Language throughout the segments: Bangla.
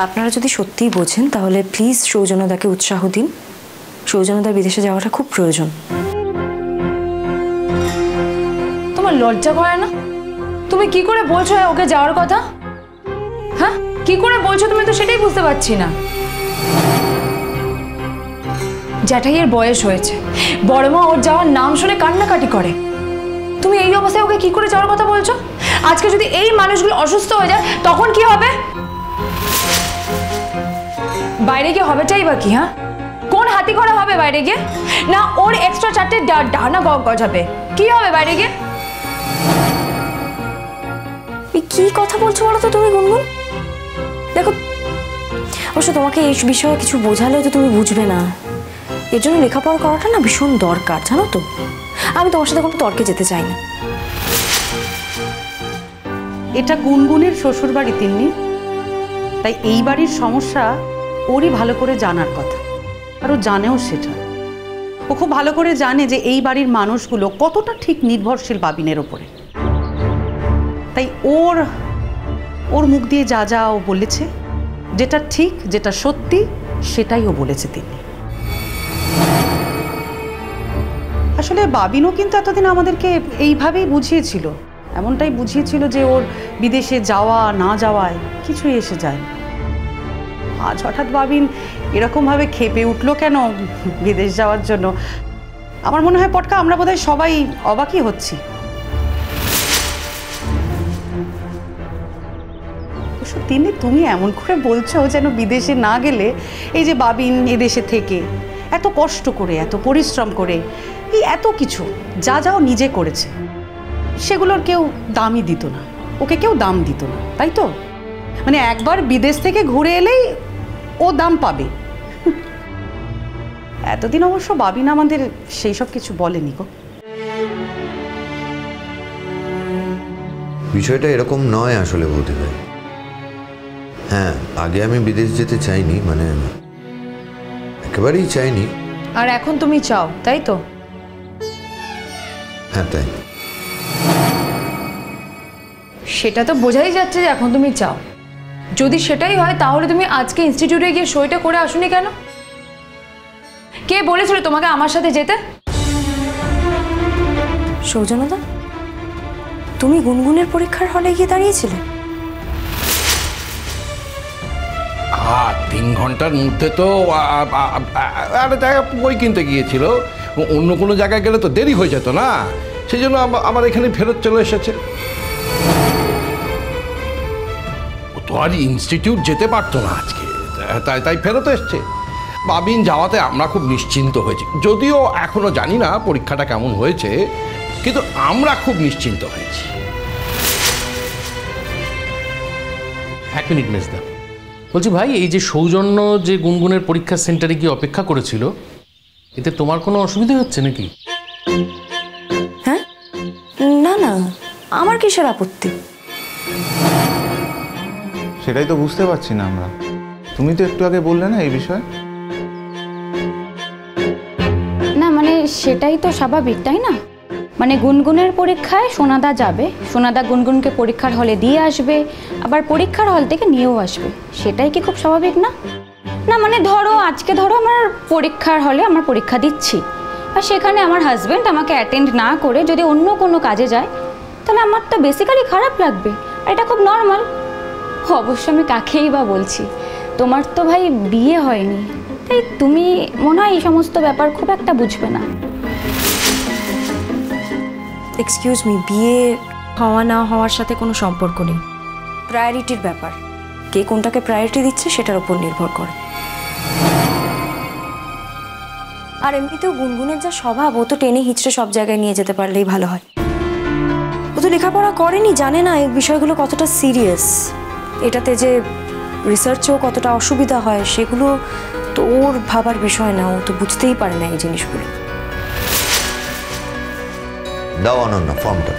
আপনারা যদি সত্যিই বোঝেন তাহলে প্লিজ সৌজন্যদাকে উৎসাহ দিন। সৌজন্যদার বিদেশে যাওয়াটা খুব প্রয়োজন। তোমার লজ্জা করে না? তুমি কি করে বলছো ওকে যাওয়ার কথা? হ্যাঁ, কি করে বলছো তুমি? তো সেটাই বুঝতে পারছি না। জ্যাঠাইয়ের বয়স হয়েছে, বড় মা ওর যাওয়ার নাম শুনে কান্নাকাটি করে। তুমি এই অবস্থায় ওকে কি করে যাওয়ার কথা বলছো? আজকে যদি এই মানুষগুলো অসুস্থ হয়ে যায় তখন কি হবে? বাইরে গিয়ে হবেটাই বা কি? হ্যাঁ, কোন হাতি করা হবে বাইরে গিয়ে? না ওর এক্সট্রা 4টে ডানা গজাবে? কি হবে বাইরে গিয়ে? কি কথা বলছো বলো তো তুমি গুনগুন? দেখো, অবশ্য তোমাকে এই বিষয়ে কিছু বোঝালেও তো তুমি বুঝবে না। এর জন্য লেখাপড়া করাটা না ভীষণ দরকার, জানো তো। আমি তোমার সাথে কোনো তর্কে যেতে চাই না। এটা গুনগুনের শ্বশুর বাড়ি তিন্নি, তাই এই বাড়ির সমস্যা ওরই ভালো করে জানার কথা, আর ও জানেও সেটা। ও খুব ভালো করে জানে যে এই বাড়ির মানুষগুলো কতটা ঠিক নির্ভরশীল বাবিনের ওপরে। তাই ওর মুখ দিয়ে যা যা ও বলেছে, যেটা ঠিক যেটা সত্যি সেটাই ও বলেছে তিনি। আসলে বাবিনও কিন্তু এতদিন আমাদেরকে এইভাবেই বুঝিয়েছিল, এমনটাই বুঝিয়েছিল যে ওর বিদেশে যাওয়া না যাওয়ায় কিছুই এসে যায়। আজ হঠাৎ বাবিন এরকমভাবে ক্ষেপে উঠলো কেন বিদেশ যাওয়ার জন্য? আমার মনে হয় পটকা আমরা বোধহয় সবাই অবাকই হচ্ছি। তুমি এমন করে বলছো যেন বিদেশে না গেলে এই যে বাবিন এদেশে থেকে এত কষ্ট করে এত পরিশ্রম করে এই এত কিছু যা যাও নিজে করেছে, সেগুলোর কেউ দামই দিত না, ওকে কেউ দাম দিত না, তাই তো? মানে একবার বিদেশ থেকে ঘুরে এলেই ও দাম পাবে। এতদিন অবশ্য বাবিন আমাদের সেই সব কিছু বলেনি গো। বিষয়টা এরকম নয় আসলে বলতে ভাই। হ্যাঁ, আগে আমি বিদেশ যেতে চাইনি, মানে একেবারেই চাইনি। আর এখন তুমি চাও, তাই তো? হ্যাঁ, তাই। সেটা তো বোঝাই যাচ্ছে যে এখন তুমি চাও। যদি সেটাই হয় তাহলে তুমি আজকে ইনস্টিটিউটে গিয়ে সইটা করে আসুনি কেন? কে বলেছিল তোমাকে আমার সাথে যেতে? সৌজন্যদা, তুমি গুনগুনের পরীক্ষার হলে গিয়ে দাঁড়িয়েছিলে? 3 ঘন্টার মধ্যে তো একটা জায়গায় বই কিনতে গিয়েছিল। অন্য কোনো জায়গায় গেলে তো দেরি হয়ে যেত না, সেই জন্য আমার এখানে ফেরত চলে এসেছে। ও তো আর ইনস্টিটিউট যেতে পারতো না আজকে, তাই ফেরত এসছে। বাবিন যাওয়াতে আমরা খুব নিশ্চিন্ত হয়েছি, যদিও এখনো জানি না পরীক্ষাটা কেমন হয়েছে, কিন্তু আমরা খুব নিশ্চিন্ত হয়েছি। 1 মিনিট মেজদা, বলছি ভাই, এই যে সৌজন্য যে গুনগুনের পরীক্ষা সেন্টারে গিয়ে অপেক্ষা করেছিল, এতে তোমার কোনো অসুবিধা হচ্ছে নাকি? হ্যাঁ, না না, আমার কিসের আপত্তি? সেটাই তো বুঝতে পারছি না আমরা। তুমি তো একটু আগে বললে না এই বিষয়ে। না মানে সেটাই তো স্বাভাবিক, তাই না? মানে গুনগুনের পরীক্ষায় সোনাদা যাবে, সোনাদা গুনগুনকে পরীক্ষার হলে দিয়ে আসবে, আবার পরীক্ষার হল থেকে নিয়েও আসবে। সেটাই কি খুব স্বাভাবিক না? না মানে আজকে আমার পরীক্ষার হলে আমার পরীক্ষা দিচ্ছি, আর সেখানে আমার হাজব্যান্ড আমাকে অ্যাটেন্ড না করে যদি অন্য কোনো কাজে যায়, তাহলে আমার তো বেসিক্যালি খারাপ লাগবে, আর এটা খুব নর্মাল। অবশ্য আমি কাকেই বা বলছি, তোমার তো ভাই বিয়ে হয়নি, তাই তুমি মনে হয় এই সমস্ত ব্যাপার খুব একটা বুঝবে না। এক্সকিউজ মি, বিয়ে হওয়া না হওয়ার সাথে কোনো সম্পর্ক নেই। প্রায়োরিটির ব্যাপার, কে কোনটাকে প্রায়োরিটি দিচ্ছে সেটার উপর নির্ভর করে। আর এমনিতেও গুনগুনের যা স্বভাব, ও তো টেনে হিচড়ে সব জায়গায় নিয়ে যেতে পারলেই ভালো হয়। ও তো লেখাপড়া করেনি, জানে না এই বিষয়গুলো কতটা সিরিয়াস। এটাতে যে রিসার্চেও কতটা অসুবিধা হয় সেগুলো তো ওর ভাবার বিষয় না, ও তো বুঝতেই পারে না এই জিনিসগুলো। দাও অনন্য ফর্মটা।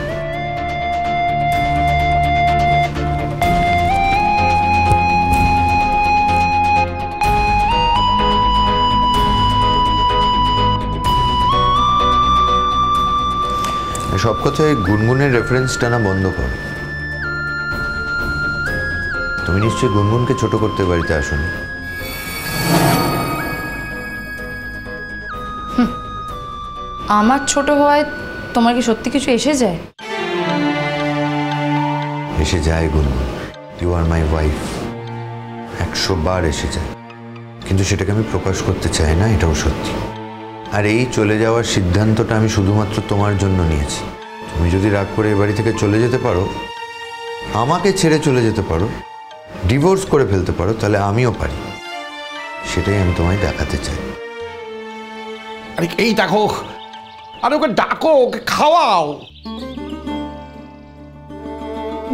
সব কথায় গুনগুনের রেফারেন্স টানা বন্ধ কর। তুমি নিশ্চয়ই গুনগুনকে ছোট করতে বাড়িতে আসোনি। আমার ছোট হওয়ায় তোমার কি সত্যি কিছু এসে যায়? এসে যায় গুনগুন, ইউ আর মাই ওয়াইফ, 100 বার এসে যায়, কিন্তু সেটাকে আমি প্রকাশ করতে চাই না, এটাও সত্যি। আর এই চলে যাওয়ার সিদ্ধান্তটা আমি শুধুমাত্র তোমার জন্য নিয়েছি। তুমি যদি রাগ করে এ বাড়ি থেকে চলে যেতে পারো, আমাকে ছেড়ে চলে যেতে পারো, ডিভোর্স করে ফেলতে পারো, তাহলে আমিও পারি। সেটাই আমি তোমায় দেখাতে চাই। আরে এই দেখো, আরে ওকে ডাকো, ওকে খাওয়াও।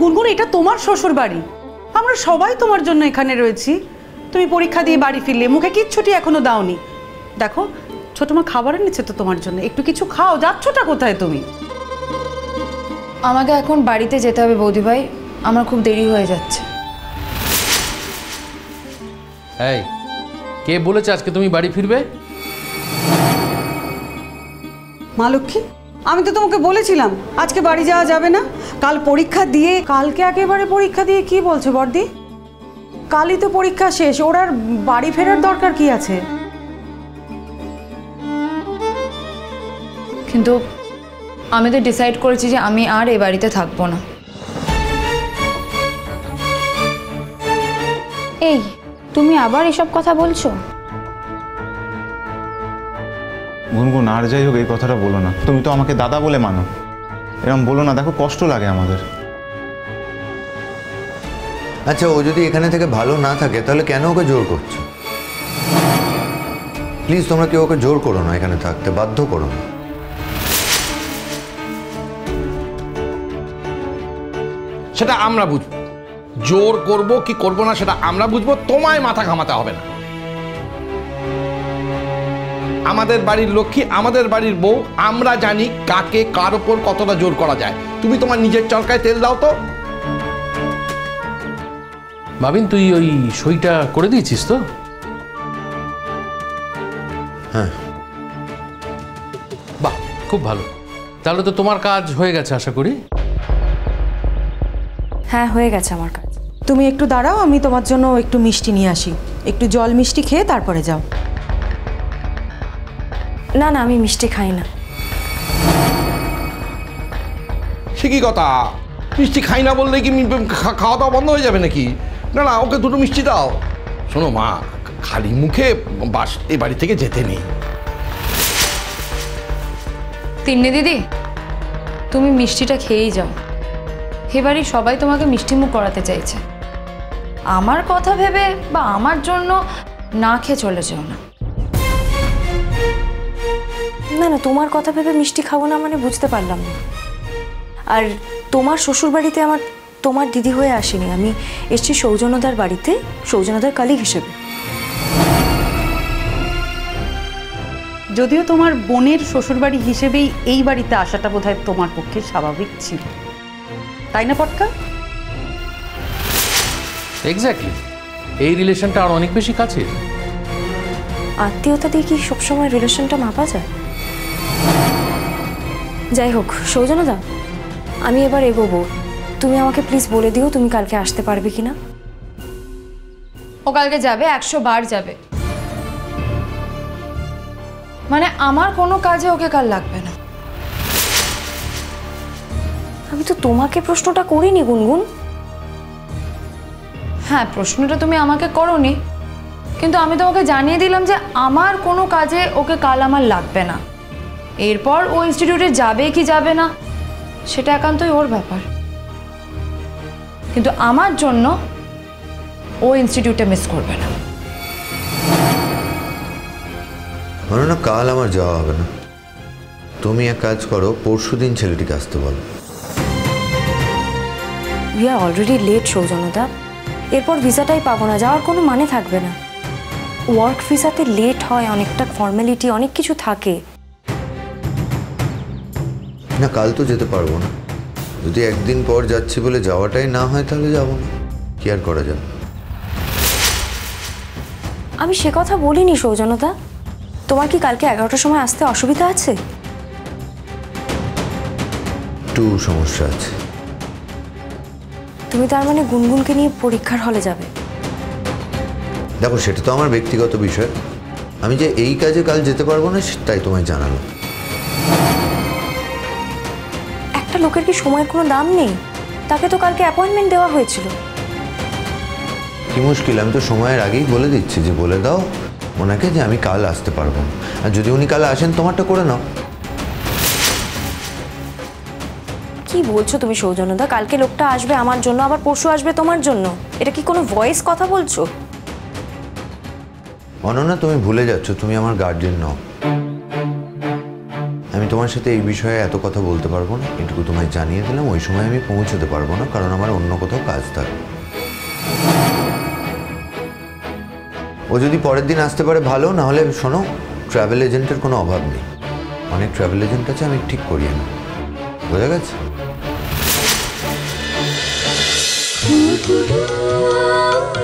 গুনগুন, এটা তোমার শ্বশুর বাড়ি, আমরা সবাই তোমার জন্য এখানে রয়েছি। তুমি পরীক্ষা দিয়ে বাড়ি ফিরলে, মুখে কিচ্ছুটি এখনো দাওনি। দেখো ছোট মা খাবার এনেছে তো তোমার জন্য, একটু কিছু খাও। যাচ্ছটা কোথায় তুমি? আমাকে এখন বাড়িতে যেতে হবে বৌদিভাই, আমার খুব দেরি হয়ে যাচ্ছে। এই, কে বলেছে আজকে তুমি বাড়ি ফিরবে? মা লক্ষ্মী, আমি তো তোমাকে বলেছিলাম আজকে বাড়ি যাওয়া যাবে না, কাল পরীক্ষা দিয়ে। কালকে একেবারে পরীক্ষা দিয়ে কি বলছো বর্দি? কালই তো পরীক্ষা শেষ, ওর আর বাড়ি ফেরার দরকার কি আছে? কিন্তু আমি তো ডিসাইড করেছি যে আমি আর এই বাড়িতে থাকবো না। এই, তুমি আবার এসব কথা বলছো? গুনগুন, আর যাই হোক এই কথাটা বলো না। তুমি তো আমাকে দাদা বলে মানো, এরকম বলো না, দেখো কষ্ট লাগে আমাদের। আচ্ছা, ও যদি এখানে থেকে ভালো না থাকে তাহলে কেন ওকে জোর করছো? প্লিজ তোমরা কেউ ওকে জোর করো না, এখানে থাকতে বাধ্য করো না। সেটা আমরা বুঝবো, জোর করব কি করব না সেটা আমরা বুঝবো, তোমায় মাথা ঘামাতে হবে না। আমাদের বাড়ির লক্ষ্মী, আমাদের বাড়ির বউ, আমরা জানি কাকে কার ওপর কতটা জোর করা যায়। তুমি তোমার নিজের চরকায় তেল দাও তো। ভাবিন, তুই ওই সইটা করে দিয়েছিস তো? হ্যাঁ। বাহ, খুব ভালো। তাহলে তো তোমার কাজ হয়ে গেছে আশা করি। হ্যাঁ, হয়ে গেছে আমার কাজ। তুমি একটু দাঁড়াও, আমি তোমার জন্য একটু মিষ্টি নিয়ে আসি। একটু জল মিষ্টি খেয়ে তারপরে যাও। না না, আমি মিষ্টি খাই না। সে কি কথা? মিষ্টি খাই না বললে কি খাওয়া দাওয়া বন্ধ হয়ে যাবে নাকি? না না, ওকে দুটো মিষ্টি দাও। শোনো মা, খালি মুখে বাস এ বাড়ি থেকে যেতে নেই। তিন্নি দিদি, তুমি মিষ্টিটা খেয়েই যাও। এবারে সবাই তোমাকে মিষ্টি মুখ করাতে চাইছে। আমার কথা ভেবে বা আমার জন্য না খেয়ে চলে যেও না। না না, তোমার কথা ভেবে মিষ্টি খাবো না মানে বুঝতে পারলাম না। আর তোমার শ্বশুরবাড়িতে আমার তোমার দিদি হয়ে আসেনি, আমি এসেছি সৌজন্যদার বাড়িতে, সৌজন্যদার কালিগ হিসেবে। যদিও তোমার বোনের শ্বশুরবাড়ি হিসেবেই এই বাড়িতে আসাটা বোধহয় তোমার পক্ষে স্বাভাবিক ছিল, তাই না পটকা? এক্স্যাক্টলি, এই রিলেশনটা আর অনেক বেশি কাছের। আত্মীয়তা দিয়ে কি সবসময় রিলেশনটা মাপা যায়? যাই হোক সৌজন্যদা, আমি এবার এগোবো। তুমি আমাকে প্লিজ বলে দিও তুমি কালকে আসতে পারবে কিনা। ও কালকে যাবে, 100 বার যাবে। মানে আমার কোনো কাজে ওকে কাল লাগবে না। আমি তো তোমাকে প্রশ্নটা করিনি গুনগুন। হ্যাঁ, প্রশ্নটা তুমি আমাকে করোনি, কিন্তু আমি তোমাকে জানিয়ে দিলাম যে আমার কোনো কাজে ওকে কাল আমার লাগবে না। এরপর ও ইনস্টিটিউটে যাবে কি যাবে না সেটা একান্তই ওর ব্যাপার, কিন্তু আমার জন্য ও ইনস্টিটিউটে মিস করবে না। মনে না কাল আমার যাওয়া হবে না। তুমি এক কাজ করো, পরশুদিন ছেলেটিকে আসতে বলো। উই আর অলরেডি লেট সৌজন্যদা, এরপর ভিসাটাই পাবো না, যাওয়ার কোনো মানে থাকবে না। ওয়ার্ক ভিসাতে লেট হয়, অনেকটা ফর্মালিটি, অনেক কিছু থাকে। না, কাল তো যেতে পারবো না। যদি একদিন পর যাচ্ছি বলে যাওয়াটাই না হয় তাহলে যাবো না, কি আর করা যাবে। আমি সে কথা বলিনি সৌজন্যদা। তোমার কি কালকে 11টার সময় আসতে অসুবিধা আছে? একটু সমস্যা আছে। তুমি তার মানে গুনগুনকে নিয়ে পরীক্ষার হলে যাবে? দেখো, সেটা তো আমার ব্যক্তিগত বিষয়। আমি যে এই কাজে কাল যেতে পারবো না তাই তোমায় জানালো। একটা লোকের কি সময়ের কোনো দাম নেই? তাকে তো কালকে অ্যাপয়েন্টমেন্ট দেওয়া হয়েছিল। কি মুশকিল, আমি তো সময়ের আগেই বলে দিচ্ছি যে বলে দাও ওনাকে যে আমি কাল আসতে পারবো না, আর যদি উনি কাল আসেন তোমারটা করে নাও। কি বলছো তুমি সৌজন্যদা? কালকে লোকটা আসবে আমার জন্য, আবার পরশু আসবে তোমার জন্য। এটা কি কোনো ভয়েস কথা বলছো? অনন্যা, তুমি ভুলে যাচ্ছ তুমি আমার গার্ডিয়ান নও। আমি তোমার সাথে এই বিষয়ে এত কথা বলতে পারবো না, এটুকু তোমায় জানিয়ে দিলাম। ওই সময় আমি পৌঁছতে পারবো না, কারণ আমার অন্য কোথাও কাজ থাকবে। ও যদি পরের দিন আসতে পারে ভালো, না হলে শোনো, ট্রাভেল এজেন্টের কোনো অভাব নেই। অনেক ট্রাভেল এজেন্ট আছে, আমি ঠিক করিয়ে নেব। বোঝা গেছে? Ooh, ooh, ooh.